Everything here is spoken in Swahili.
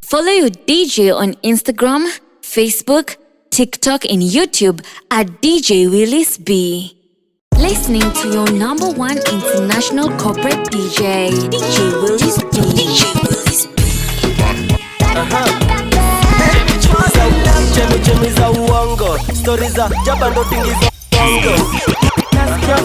Follow your DJ on Instagram, Facebook, TikTok and YouTube at DJ Willis B. Listening to your number one international corporate DJ, DJ Willis B. DJ Willis B. Chemi za uongo, stories za jaba ndo tingizo bongo. Nasikia